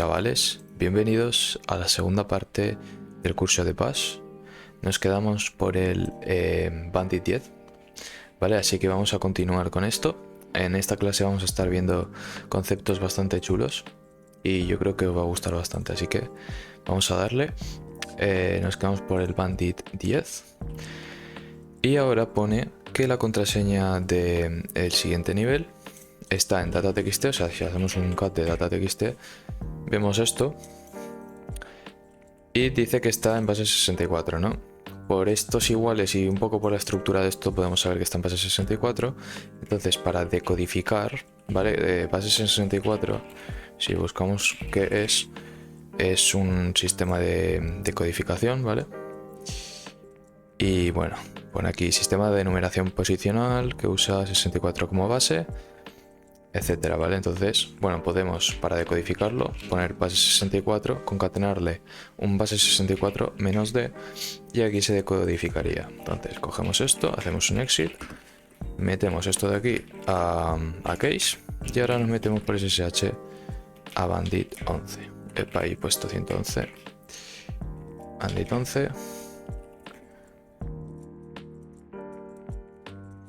chavales, bienvenidos a la segunda parte del curso de Bash. Nos quedamos por el Bandit 10, ¿vale? Así que vamos a continuar con esto. En esta clase vamos a estar viendo conceptos bastante chulos y yo creo que os va a gustar bastante, así que vamos a darle. Nos quedamos por el Bandit 10 y ahora pone que la contraseña del siguiente nivel está en data.txt, o sea, si hacemos un cat de data.txt, vemos esto y dice que está en base 64, ¿no? Por estos iguales y un poco por la estructura de esto podemos saber que está en base 64. Entonces, para decodificar, ¿vale? Base 64, si buscamos qué es un sistema de codificación, ¿vale? Y bueno, pone aquí sistema de numeración posicional que usa 64 como base, etcétera, ¿vale? Entonces, bueno, podemos, para decodificarlo, poner base 64, concatenarle un base 64 menos d y aquí se decodificaría. Entonces, cogemos esto, hacemos un exit, metemos esto de aquí a case y ahora nos metemos por SSH a bandit 11. Ahí puesto 111. Bandit 11.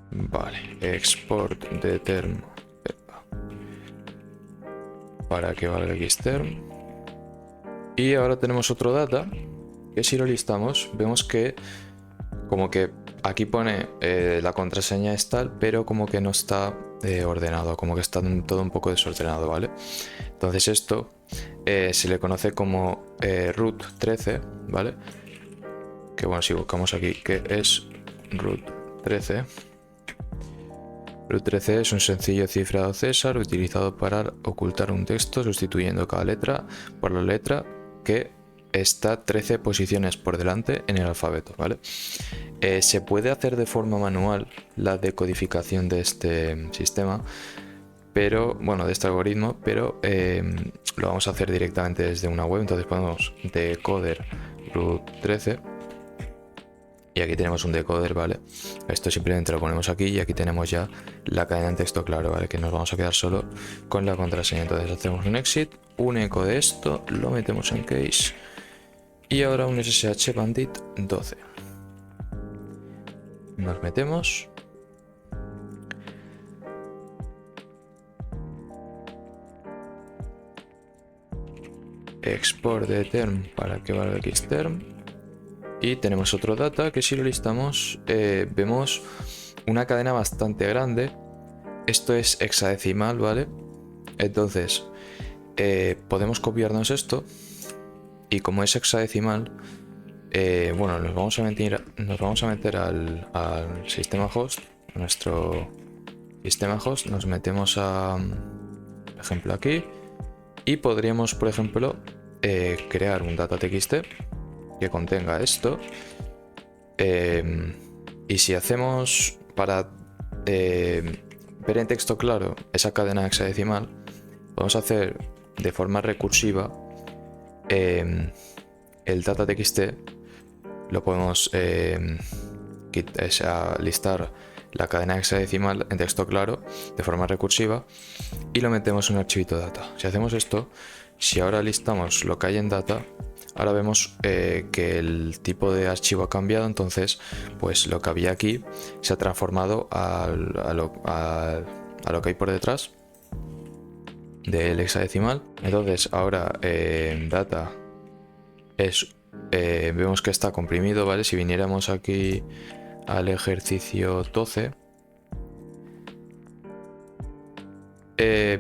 Vale, export de term para que valga xterm. Y ahora tenemos otro data que si lo listamos vemos que como que aquí pone la contraseña es tal, pero como que no está ordenado, como que está todo un poco desordenado, ¿vale? Entonces esto se le conoce como root 13, ¿vale? Que bueno, si buscamos aquí que es root 13. Root 13 es un sencillo cifrado César utilizado para ocultar un texto sustituyendo cada letra por la letra que está 13 posiciones por delante en el alfabeto, ¿vale? Se puede hacer de forma manual la decodificación de este sistema, pero bueno, de este algoritmo, pero lo vamos a hacer directamente desde una web. Entonces ponemos decoder root 13 y aquí tenemos un decoder, ¿vale? Esto simplemente lo ponemos aquí y aquí tenemos ya la cadena en texto claro, ¿vale? Que nos vamos a quedar solo con la contraseña. Entonces hacemos un exit, un eco de esto, lo metemos en case y ahora un SSH bandit 12. Nos metemos. Export de term para que valga xterm. Y tenemos otro data que si lo listamos vemos una cadena bastante grande. Esto es hexadecimal, ¿vale? Entonces podemos copiarnos esto y como es hexadecimal, bueno, nos vamos a meter al sistema host, a nuestro sistema host, nos metemos a, por ejemplo, aquí y podríamos, por ejemplo, crear un data.txt que contenga esto y si hacemos para ver en texto claro esa cadena hexadecimal, podemos hacer de forma recursiva el data.txt, lo podemos listar la cadena hexadecimal en texto claro de forma recursiva y lo metemos en un archivito data. Si hacemos esto, si ahora listamos lo que hay en data, ahora vemos que el tipo de archivo ha cambiado, entonces pues lo que había aquí se ha transformado a lo que hay por detrás del hexadecimal. Entonces ahora data es vemos que está comprimido, ¿vale? Si viniéramos aquí al ejercicio 12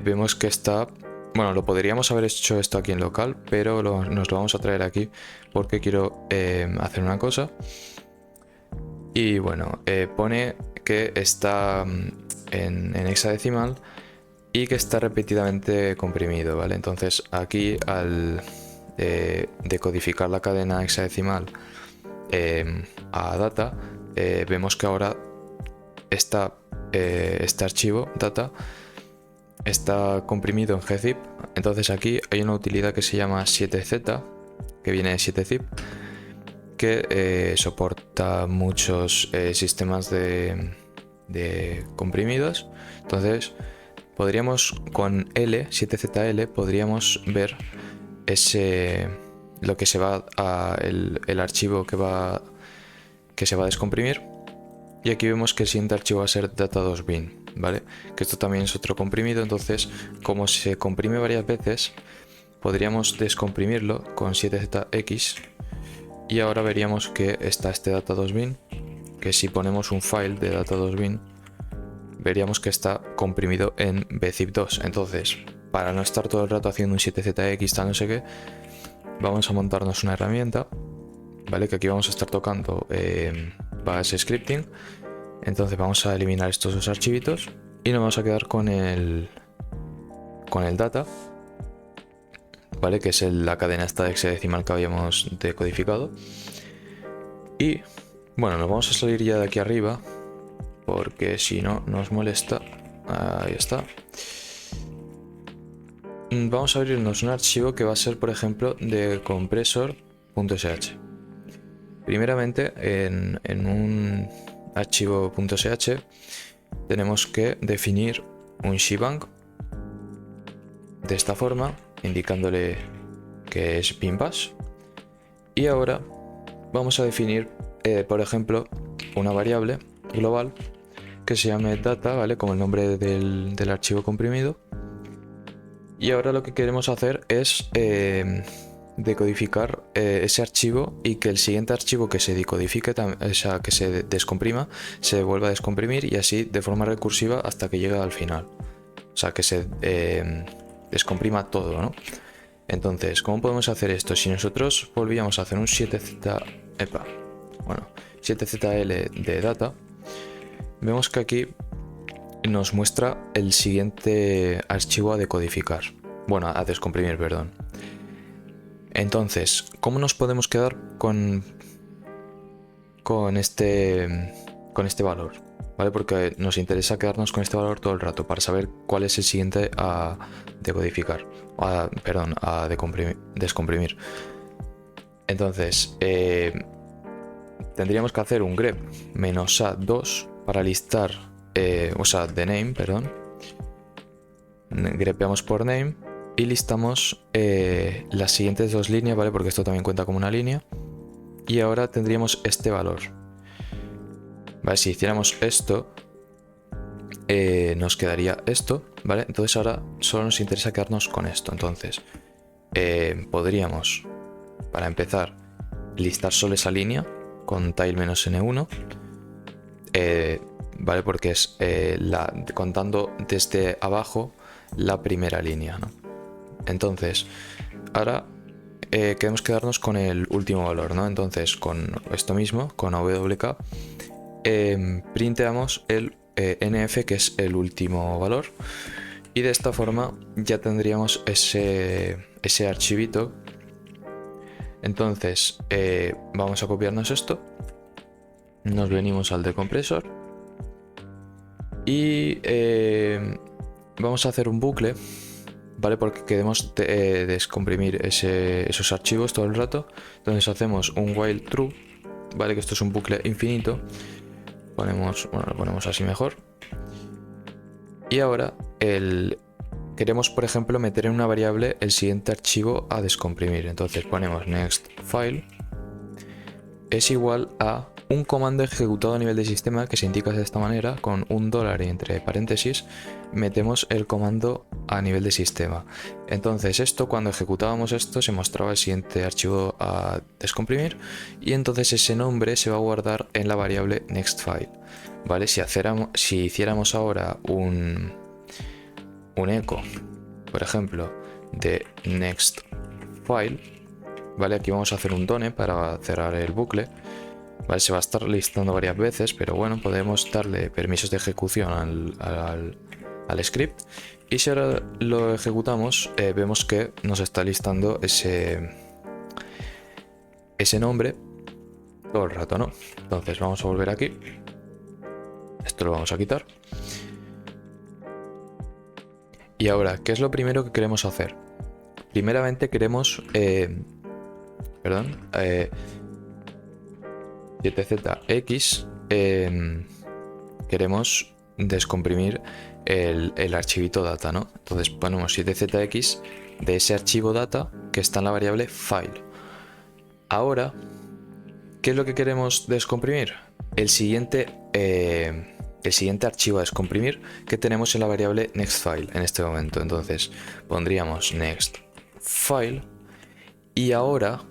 vemos que está, bueno, lo podríamos haber hecho esto aquí en local, pero nos lo vamos a traer aquí porque quiero hacer una cosa. Y bueno, pone que está en hexadecimal y que está repetidamente comprimido, ¿vale? Entonces aquí al decodificar la cadena hexadecimal a data, vemos que ahora este archivo data está comprimido en gzip. Entonces aquí hay una utilidad que se llama 7z, que viene de 7zip, que soporta muchos sistemas de comprimidos. Entonces podríamos con L, 7zl, podríamos ver lo que se va a el archivo que se va a descomprimir. Y aquí vemos que el siguiente archivo va a ser data2bin, ¿vale? Que esto también es otro comprimido, entonces como se comprime varias veces, podríamos descomprimirlo con 7zx y ahora veríamos que está este data2bin, que si ponemos un file de data2bin, veríamos que está comprimido en bzip2. Entonces, para no estar todo el rato haciendo un 7zx, tal no sé qué, vamos a montarnos una herramienta, ¿vale? Que aquí vamos a estar tocando Bash Scripting. Entonces vamos a eliminar estos dos archivitos y nos vamos a quedar con el data, ¿vale? Que es la cadena esta de hexadecimal que habíamos decodificado. Y bueno, nos vamos a salir ya de aquí arriba porque si no nos molesta. Ahí está. Vamos a abrirnos un archivo que va a ser, por ejemplo, de compressor.sh. Primeramente, en un archivo .sh tenemos que definir un shebang de esta forma, indicándole que es bin bash. Y ahora vamos a definir, por ejemplo, una variable global que se llame data, ¿vale? Como el nombre del archivo comprimido. Y ahora lo que queremos hacer es decodificar ese archivo y que el siguiente archivo que se decodifique, o sea, que se descomprima, se vuelva a descomprimir y así de forma recursiva hasta que llegue al final. O sea, que se descomprima todo, ¿no? Entonces, ¿cómo podemos hacer esto? Si nosotros volvíamos a hacer un 7zl de data, vemos que aquí nos muestra el siguiente archivo a decodificar. Bueno, a descomprimir, perdón. Entonces, ¿cómo nos podemos quedar con este valor? ¿Vale? Porque nos interesa quedarnos con este valor todo el rato para saber cuál es el siguiente a decodificar. Perdón, a descomprimir. Entonces, tendríamos que hacer un grep -a2 para listar, o sea, de name, perdón. Grepeamos por name y listamos las siguientes dos líneas, ¿vale? Porque esto también cuenta como una línea. Y ahora tendríamos este valor. Vale, si hiciéramos esto, nos quedaría esto, ¿vale? Entonces ahora solo nos interesa quedarnos con esto. Entonces, podríamos, para empezar, listar solo esa línea con tile-n1, ¿vale? Porque es contando desde abajo la primera línea, ¿no? Entonces, ahora queremos quedarnos con el último valor, ¿no? Entonces, con esto mismo, con AWK, printeamos el NF, que es el último valor, y de esta forma ya tendríamos ese archivito. Entonces, vamos a copiarnos esto, nos venimos al decompresor y vamos a hacer un bucle, ¿vale? Porque queremos descomprimir esos archivos todo el rato. Entonces hacemos un while true, ¿vale? Que esto es un bucle infinito. Bueno, lo ponemos así mejor. Y ahora queremos, por ejemplo, meter en una variable el siguiente archivo a descomprimir. Entonces ponemos next file es igual a un comando ejecutado a nivel de sistema, que se indica de esta manera, con $, y entre paréntesis metemos el comando a nivel de sistema. Entonces esto, cuando ejecutábamos esto, se mostraba el siguiente archivo a descomprimir y entonces ese nombre se va a guardar en la variable nextFile, ¿vale? Si hiciéramos ahora un eco, por ejemplo, de nextFile, ¿vale? Aquí vamos a hacer un done para cerrar el bucle. Vale, se va a estar listando varias veces, pero bueno, podemos darle permisos de ejecución al script. Y si ahora lo ejecutamos, vemos que nos está listando ese nombre todo el rato, ¿no? Entonces vamos a volver aquí. Esto lo vamos a quitar. Y ahora, ¿qué es lo primero que queremos hacer? Primeramente queremos... 7zx, queremos descomprimir el archivito data, ¿no? Entonces ponemos 7zx de ese archivo data que está en la variable file. Ahora, ¿qué es lo que queremos descomprimir? El siguiente archivo a descomprimir que tenemos en la variable nextFile en este momento. Entonces pondríamos nextFile y ahora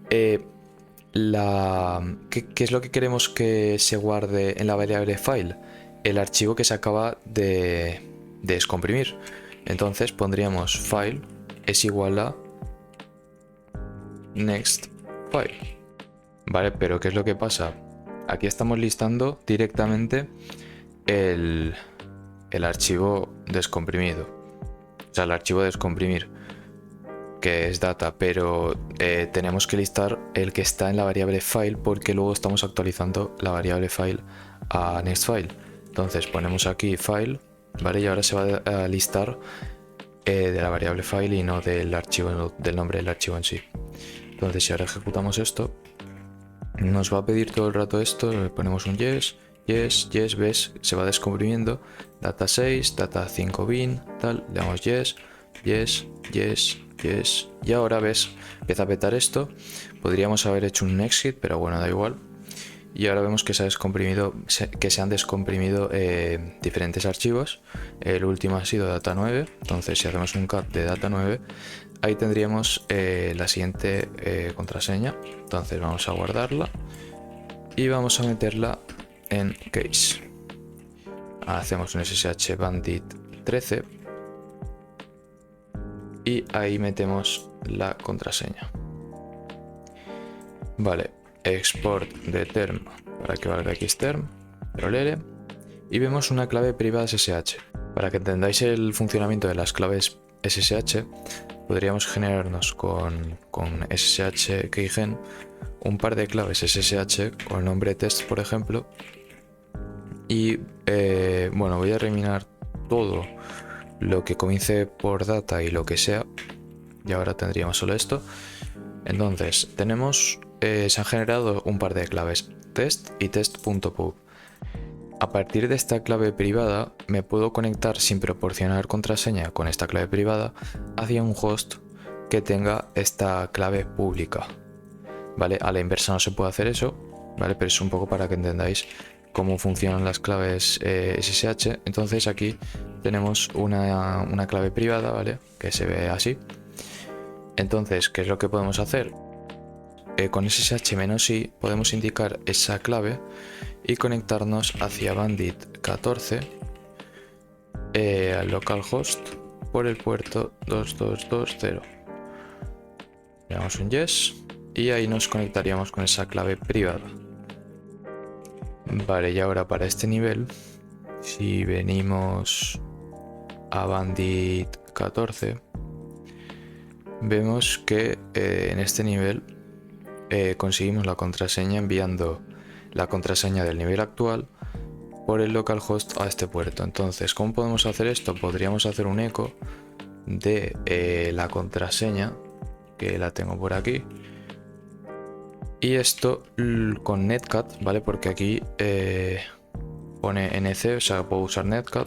¿qué es lo que queremos que se guarde en la variable file? El archivo que se acaba de descomprimir. Entonces pondríamos file es igual a nextFile. Vale, pero ¿qué es lo que pasa? Aquí estamos listando directamente el archivo descomprimido, o sea, el archivo descomprimir, que es data, pero tenemos que listar el que está en la variable file porque luego estamos actualizando la variable file a nextFile. Entonces ponemos aquí file, vale, y ahora se va a listar de la variable file y no del archivo, del nombre del archivo en sí. Entonces si ahora ejecutamos esto, nos va a pedir todo el rato esto, le ponemos un yes, ves, se va descomprimiendo, data 6, data 5 bin, tal, le damos yes, y ahora ves, empieza a petar esto, podríamos haber hecho un exit, pero bueno, da igual. Y ahora vemos que se han descomprimido diferentes archivos. El último ha sido data 9, entonces si hacemos un cat de data 9, ahí tendríamos la siguiente contraseña. Entonces vamos a guardarla y vamos a meterla en case. Hacemos un ssh bandit 13 y ahí metemos la contraseña. Vale, export de term para que valga xterm, lere, y vemos una clave privada SSH. Para que entendáis el funcionamiento de las claves SSH, podríamos generarnos con SSH keygen un par de claves SSH con el nombre test, por ejemplo, y bueno, voy a eliminar todo lo que comience por data y lo que sea, y ahora tendríamos solo esto. Entonces tenemos se han generado un par de claves test y test.pub. A partir de esta clave privada me puedo conectar sin proporcionar contraseña con esta clave privada hacia un host que tenga esta clave pública, ¿vale? A la inversa no se puede hacer eso, ¿vale? Pero es un poco para que entendáis cómo funcionan las claves SSH. Entonces aquí tenemos una clave privada, ¿vale? Que se ve así. Entonces, ¿qué es lo que podemos hacer? Con SSH-i podemos indicar esa clave y conectarnos hacia bandit 14 al localhost por el puerto 2220. Le damos un yes y ahí nos conectaríamos con esa clave privada. Vale, y ahora para este nivel, si venimos a bandit 14, vemos que en este nivel conseguimos la contraseña enviando la contraseña del nivel actual por el localhost a este puerto. Entonces, ¿cómo podemos hacer esto? Podríamos hacer un eco de la contraseña, que la tengo por aquí, y esto con netcat, ¿vale? Porque aquí pone nc, o sea, puedo usar netcat,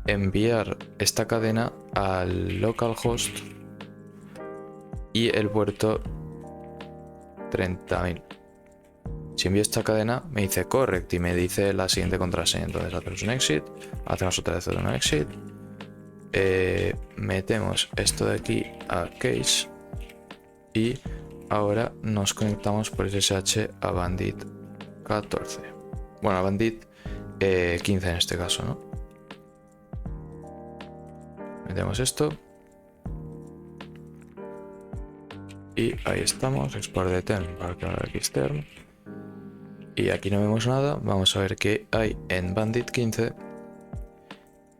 enviar esta cadena al localhost y el puerto 30.000. Si envío esta cadena me dice correct y me dice la siguiente contraseña. Entonces hacemos un exit, hacemos otra vez un exit, metemos esto de aquí a case y ahora nos conectamos por SSH a bandit 14, bueno, a bandit 15 en este caso, ¿no? Metemos esto y ahí estamos, export de term para que ahora xterm, y aquí no vemos nada. Vamos a ver qué hay en bandit 15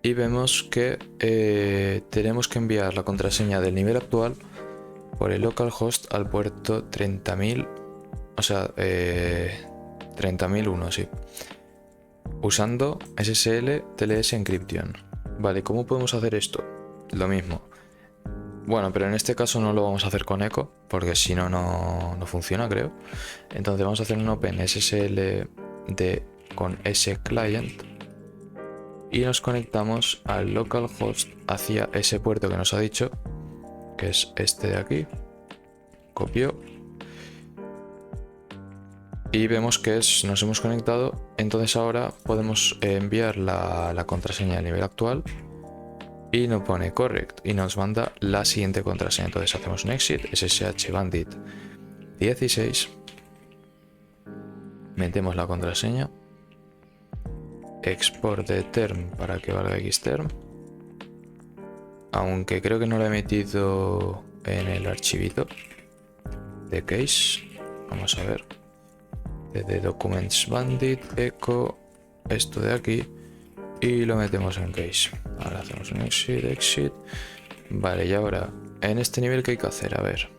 y vemos que tenemos que enviar la contraseña del nivel actual por el localhost al puerto 30.000, o sea, 30.001, sí, usando SSL TLS Encryption. Vale, ¿cómo podemos hacer esto? Lo mismo. Bueno, pero en este caso no lo vamos a hacer con eco, porque si no, no funciona, creo. Entonces vamos a hacer un open SSL con ese client y nos conectamos al localhost hacia ese puerto que nos ha dicho, que es este de aquí. Copio. Y vemos que nos hemos conectado. Entonces ahora podemos enviar la contraseña del nivel actual. Y nos pone correct y nos manda la siguiente contraseña. Entonces hacemos un exit, SSH Bandit 16. Metemos la contraseña. Export de term para que valga xterm. Aunque creo que no lo he metido en el archivito de case. Vamos a ver. De documents bandit, echo, esto de aquí. Y lo metemos en case. Ahora hacemos un exit. Vale, y ahora, en este nivel, ¿qué hay que hacer? A ver,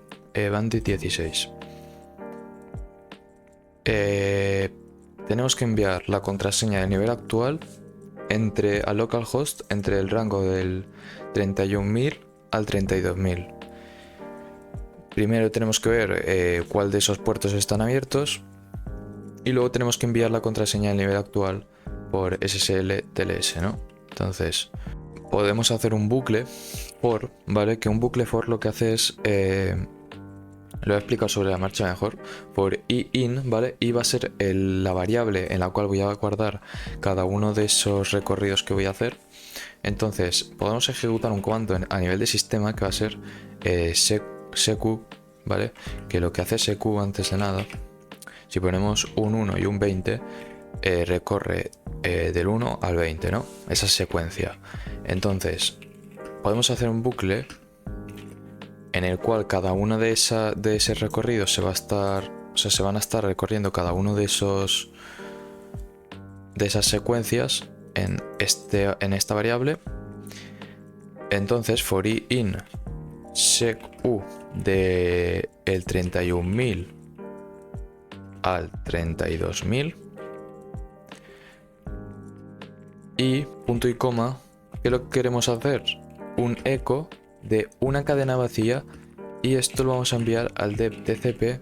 bandit 16. Tenemos que enviar la contraseña del nivel actual a localhost entre el rango del 31.000 al 32.000. Primero tenemos que ver cuál de esos puertos están abiertos y luego tenemos que enviar la contraseña del nivel actual por SSL TLS, ¿no? Entonces podemos hacer un bucle for, ¿vale? Que un bucle for lo que hace es lo he explicado sobre la marcha mejor, por in, ¿vale? Y va a ser la variable en la cual voy a guardar cada uno de esos recorridos que voy a hacer. Entonces podemos ejecutar un comando a nivel de sistema que va a ser seq, ¿vale? Que lo que hace seq antes de nada, si ponemos un 1 y un 20, recorre del 1 al 20, ¿no? Esa secuencia. Entonces podemos hacer un bucle en el cual cada uno de ese recorrido se van a estar recorriendo cada uno de esas secuencias en esta variable. Entonces for in seq de el 31.000 al 32.000 y punto y coma, ¿qué es lo que queremos hacer? Un eco de una cadena vacía, y esto lo vamos a enviar al dev TCP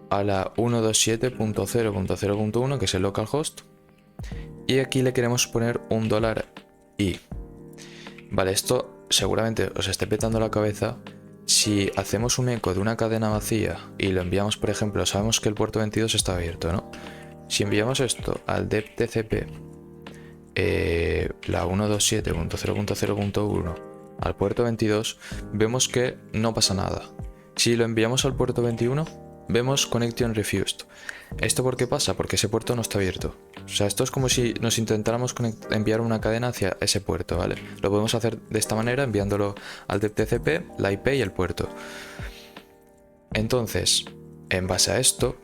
a la 127.0.0.1, que es el localhost, y aquí le queremos poner un $i. Vale, esto seguramente os esté petando la cabeza. Si hacemos un eco de una cadena vacía y lo enviamos, por ejemplo, sabemos que el puerto 22 está abierto, ¿no? Si enviamos esto al dev TCP la 127.0.0.1 al puerto 22, vemos que no pasa nada. Si lo enviamos al puerto 21, vemos connection refused. ¿Esto por qué pasa? Porque ese puerto no está abierto. O sea, esto es como si nos intentáramos enviar una cadena hacia ese puerto, ¿vale? Lo podemos hacer de esta manera, enviándolo al TCP, la IP y el puerto. Entonces, en base a esto,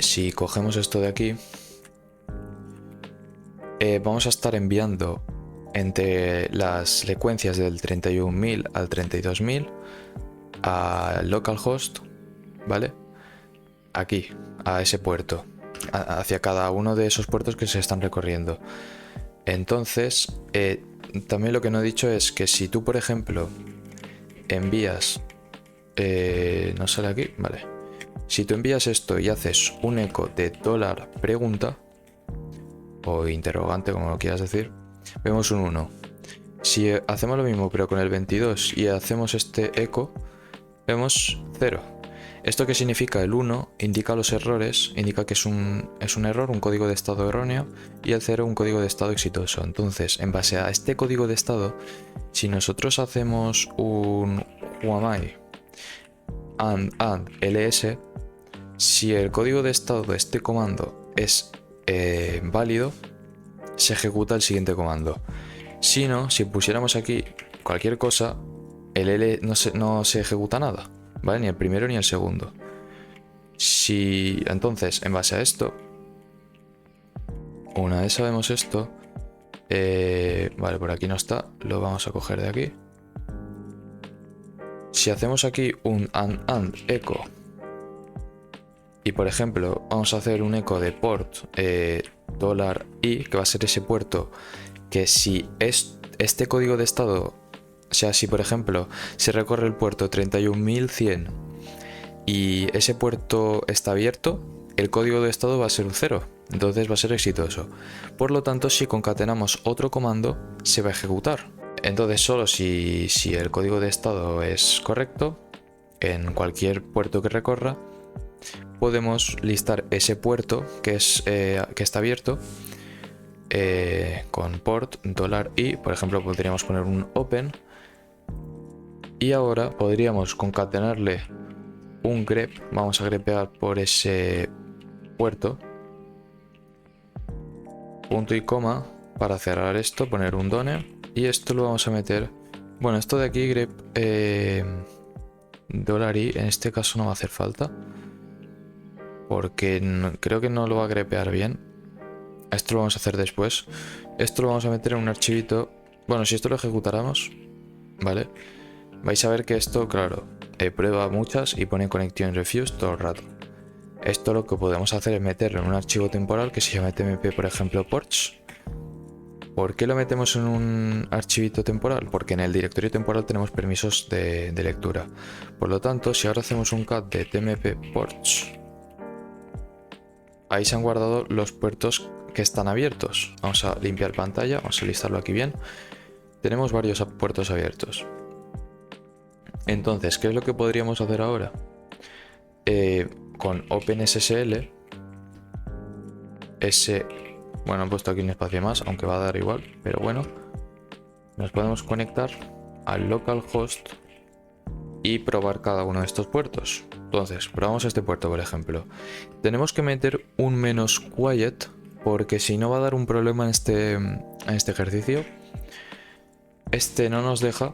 si cogemos esto de aquí, vamos a estar enviando entre las secuencias del 31.000 al 32.000 a localhost, ¿vale? Aquí, a ese puerto, hacia cada uno de esos puertos que se están recorriendo. Entonces, también lo que no he dicho es que si tú, por ejemplo, envías... no sale aquí, vale. Si tú envías esto y haces un eco de $pregunta o interrogante, como lo quieras decir, vemos un 1. Si hacemos lo mismo pero con el 22 y hacemos este eco, vemos 0. ¿Esto qué significa? El 1 indica los errores, indica que es un error, un código de estado erróneo, y el 0 un código de estado exitoso. Entonces, en base a este código de estado, si nosotros hacemos un whamI and ls, si el código de estado de este comando es válido, se ejecuta el siguiente comando. Si no, si pusiéramos aquí cualquier cosa, el L no se ejecuta nada, ¿vale? Ni el primero ni el segundo. Entonces, en base a esto, una vez sabemos esto, vale, por aquí no está, lo vamos a coger de aquí. Si hacemos aquí un and echo, y por ejemplo vamos a hacer un eco de port $i, que va a ser ese puerto que si este código de estado, o sea, si por ejemplo se recorre el puerto 31.100 y ese puerto está abierto, el código de estado va a ser un 0, entonces va a ser exitoso. Por lo tanto, si concatenamos otro comando, se va a ejecutar. Entonces solo si el código de estado es correcto, en cualquier puerto que recorra, podemos listar ese puerto que está abierto con port $i. Por ejemplo, podríamos poner un open y ahora podríamos concatenarle un grep. Vamos a grepear por ese puerto, punto y coma, para cerrar esto, poner un done, y esto lo vamos a meter, bueno, esto de aquí grep $i, en este caso no va a hacer falta porque creo que no lo va a grepear bien. Esto lo vamos a hacer después. Esto lo vamos a meter en un archivito. Bueno, si esto lo ejecutáramos, ¿vale? Vais a ver que esto, claro, prueba muchas y pone connection refused todo el rato. Esto lo que podemos hacer es meterlo en un archivo temporal que se llama tmp, por ejemplo, ports. ¿Por qué lo metemos en un archivito temporal? Porque en el directorio temporal tenemos permisos de lectura. Por lo tanto, si ahora hacemos un cat de tmp ports, ahí se han guardado los puertos que están abiertos. Vamos a limpiar pantalla, vamos a listarlo aquí bien. Tenemos varios puertos abiertos. Entonces, ¿qué es lo que podríamos hacer ahora? Con OpenSSL, bueno, he puesto aquí un espacio más, aunque va a dar igual, pero bueno, nos podemos conectar al localhost y probar cada uno de estos puertos. Entonces, probamos este puerto, por ejemplo. Tenemos que meter un -quiet porque si no va a dar un problema en este ejercicio. Este no nos deja.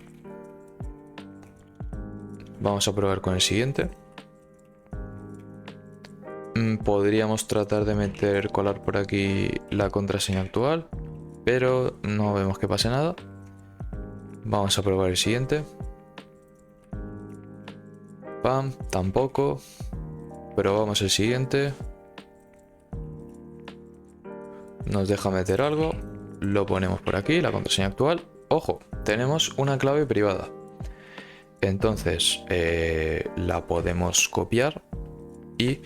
Vamos a probar con el siguiente. Podríamos tratar de colar por aquí la contraseña actual, pero no vemos que pase nada. Vamos a probar el siguiente. Pam, tampoco. Probamos el siguiente. Nos deja meter algo. Lo ponemos por aquí, la contraseña actual. Ojo, tenemos una clave privada. Entonces la podemos copiar y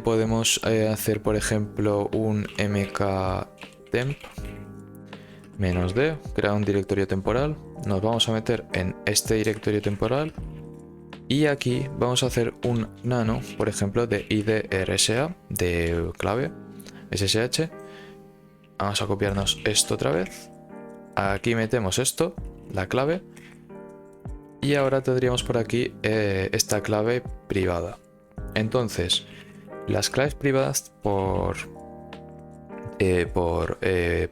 podemos hacer, por ejemplo, un mktemp -d, crear un directorio temporal. Nos vamos a meter en este directorio temporal y aquí vamos a hacer un nano, por ejemplo, de idrsa, de clave ssh. Vamos a copiarnos esto otra vez. Aquí metemos esto, la clave, y ahora tendríamos por aquí esta clave privada. Entonces, las claves privadas por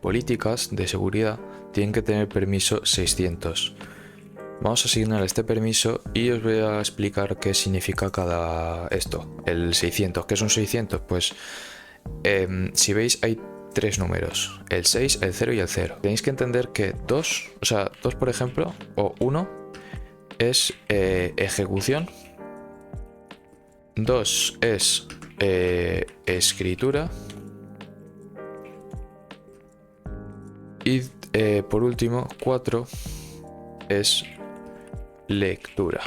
políticas de seguridad tienen que tener permiso 600. Vamos a asignar este permiso y os voy a explicar qué significa el 600. ¿Qué es un 600? Pues si veis hay tres números, el 6, el 0 y el 0. Tenéis que entender que 2, por ejemplo, o 1 es ejecución, 2 es escritura y por último 4 es lectura,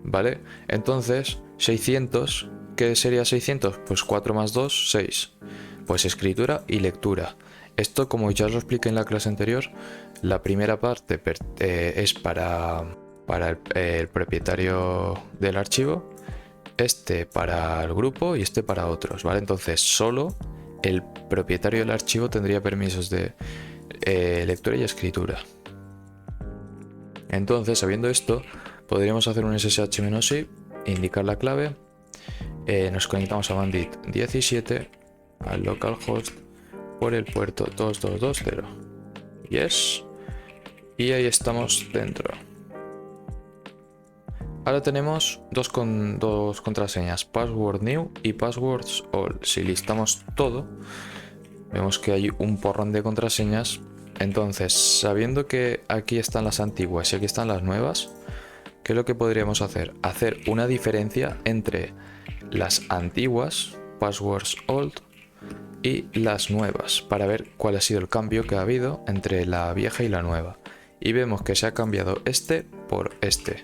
¿vale? Entonces 600, ¿qué sería 600? Pues 4 más 2, 6. Pues escritura y lectura. Esto, como ya os lo expliqué en la clase anterior, la primera parte es para el propietario del archivo, este para el grupo y este para otros, ¿vale? Entonces solo el propietario del archivo tendría permisos de lectura y escritura. Entonces, sabiendo esto, podríamos hacer un ssh-i, indicar la clave, nos conectamos a bandit 17 al localhost por el puerto 2220. Yes. Y ahí estamos dentro. Ahora tenemos dos contraseñas, password new y passwords all. Si listamos todo, vemos que hay un porrón de contraseñas. Entonces, sabiendo que aquí están las antiguas y aquí están las nuevas, ¿qué es lo que podríamos hacer? Hacer una diferencia entre las antiguas, passwords old, y las nuevas, para ver cuál ha sido el cambio que ha habido entre la vieja y la nueva. Y vemos que se ha cambiado este por este.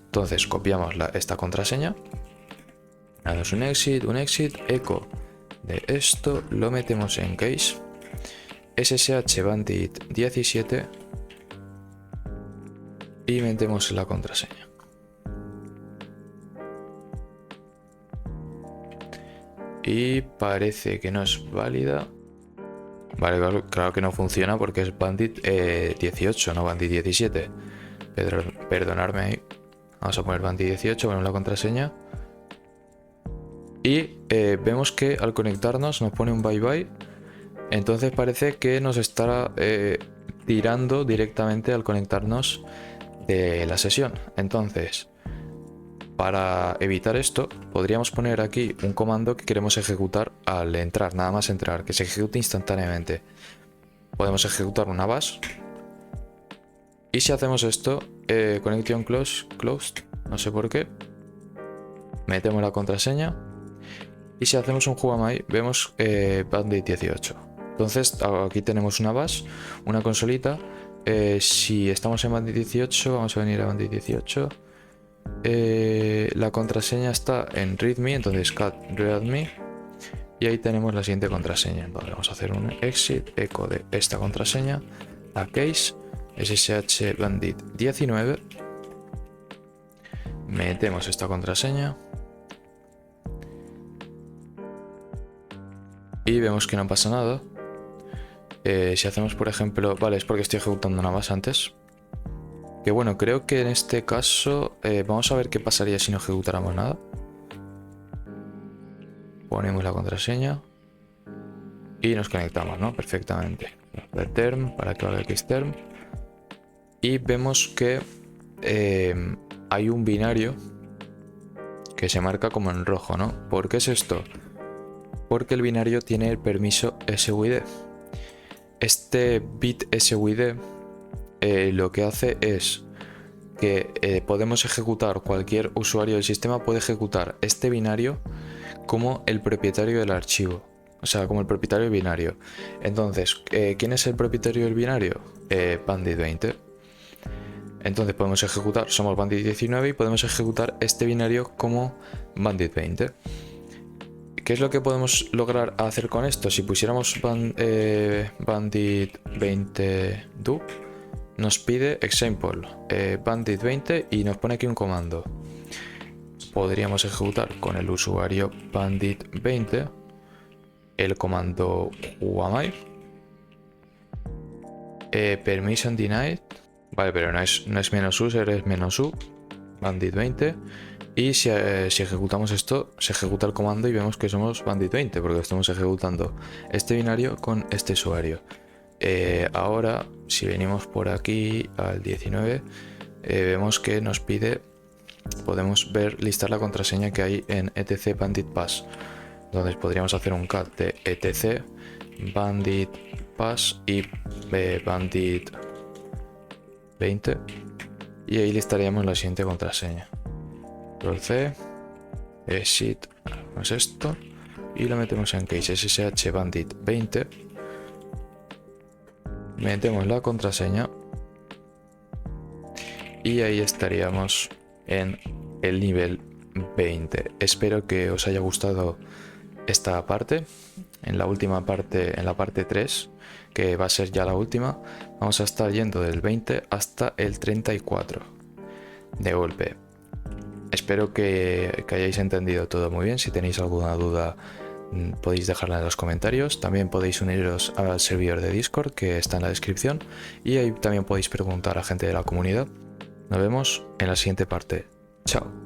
Entonces copiamos esta contraseña, damos un exit, echo de esto, lo metemos en case, ssh bandit 17 y metemos la contraseña. Y parece que no es válida. Vale, claro que no funciona porque es Bandit 18, no Bandit 17. Perdonadme ahí. Vamos a poner Bandit 18, ponemos la contraseña. Y vemos que al conectarnos nos pone un bye bye. Entonces parece que nos estará tirando directamente al conectarnos de la sesión. Entonces, para evitar esto, podríamos poner aquí un comando que queremos ejecutar al entrar, nada más entrar, que se ejecute instantáneamente. Podemos ejecutar una bash. Y si hacemos esto, connection closed, no sé por qué, metemos la contraseña. Y si hacemos un WhoamI, vemos Bandit 18. Entonces aquí tenemos una bash, una consolita. Si estamos en Bandit 18, vamos a venir a Bandit 18. La contraseña está en readme, entonces cat readme. Y ahí tenemos la siguiente contraseña. Entonces vamos a hacer un exit, eco de esta contraseña, a case, ssh bandit 19. Metemos esta contraseña. Y vemos que no pasa nada. Si hacemos, por ejemplo... Vale, es porque estoy ejecutando una base antes. Que bueno, creo que en este caso... vamos a ver qué pasaría si no ejecutáramos nada. Ponemos la contraseña. Y nos conectamos, ¿no? Perfectamente. Term, para que valga xterm. Y vemos que hay un binario que se marca como en rojo, ¿no? ¿Por qué es esto? Porque el binario tiene el permiso SVD. Este bit SVD lo que hace es que podemos ejecutar, cualquier usuario del sistema puede ejecutar este binario como el propietario del archivo, o sea, como el propietario del binario. Entonces, ¿quién es el propietario del binario? Bandit 20. Entonces podemos ejecutar, somos Bandit 19 y podemos ejecutar este binario como Bandit 20. ¿Qué es lo que podemos lograr hacer con esto? Si pusiéramos Bandit 20 do, nos pide example Bandit 20 y nos pone aquí un comando. Podríamos ejecutar con el usuario Bandit 20 el comando whoamI, permission denied, vale, pero no es -user, es -u, Bandit 20. Y si ejecutamos esto, se ejecuta el comando y vemos que somos Bandit 20 porque estamos ejecutando este binario con este usuario. Ahora, si venimos por aquí al 19, vemos que nos pide, podemos listar la contraseña que hay en etc bandit pass. Entonces podríamos hacer un cat de etc bandit pass y bandit 20 y ahí listaríamos la siguiente contraseña. C, exit, es esto, y lo metemos en case ssh bandit 20. Metemos la contraseña y ahí estaríamos en el nivel 20. Espero que os haya gustado esta parte. En la última parte, en la parte 3, que va a ser ya la última, vamos a estar yendo del 20 hasta el 34 de golpe. Espero que hayáis entendido todo muy bien. Si tenéis alguna duda podéis dejarla en los comentarios. También podéis uniros al servidor de Discord que está en la descripción y ahí también podéis preguntar a gente de la comunidad. Nos vemos en la siguiente parte. Chao.